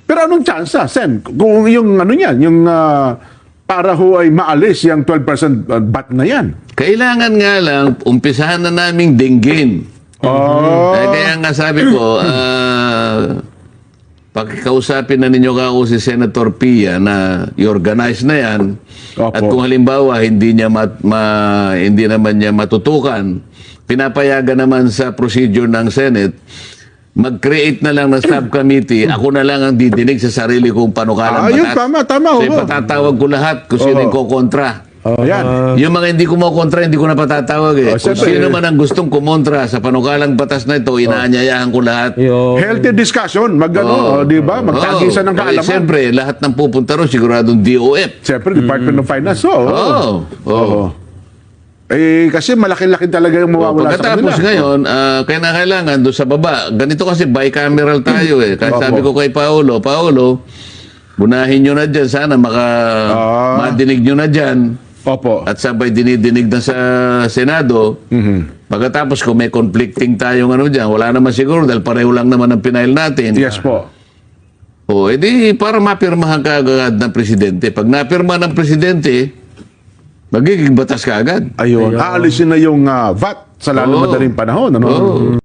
Pero anong chance, Sen? Kung yung ano yan, yung para ho ay maalis yung 12% VAT na yan. Kailangan nga lang, umpisahan na naming dinggin. Kaya nga sabi ko, pakikausapin na ninyo ako si Senator Pia na i-organize na yan. Opo. At kung halimbawa hindi naman niya matutukan, pinapayagan naman sa procedure ng Senate, mag-create na lang ng subcommittee. Ako na lang ang didinig sa sarili kong panukalang Yun, batas. tama. So, ipatatawag ko lahat kung sino yung kukontra. Yan. Yung mga hindi ko kontra, hindi ko na patatawag eh. Kung siyempre. sino man ang gustong kumontra sa panukalang batas na ito, inaanyayahan ko lahat. Healthy discussion, di ba? Magtagisan ng kaalaman. Siyempre, lahat ng pupunta ron, siguradong DOF. Siyempre, Department of Finance. Oo. Kasi malaki-laki talaga yung mawawala sa kanila. Pagkatapos ngayon, kailangan doon sa baba. Ganito kasi bicameral tayo eh. Kahit sabi ko kay Paolo, bunahin nyo na dyan. Sana madinig nyo na dyan. Opo. At sabay dinidinig na sa Senado. Pagkatapos kung may conflicting tayong dyan, wala naman siguro dahil pareho lang naman ang pinail natin. Yes po. Edi para mapirmahan ka agad ng presidente. Pag napirma ng presidente, magiging batas ka agad. Ayun. Aalisin na yung VAT sa lalo madaling panahon. Ano?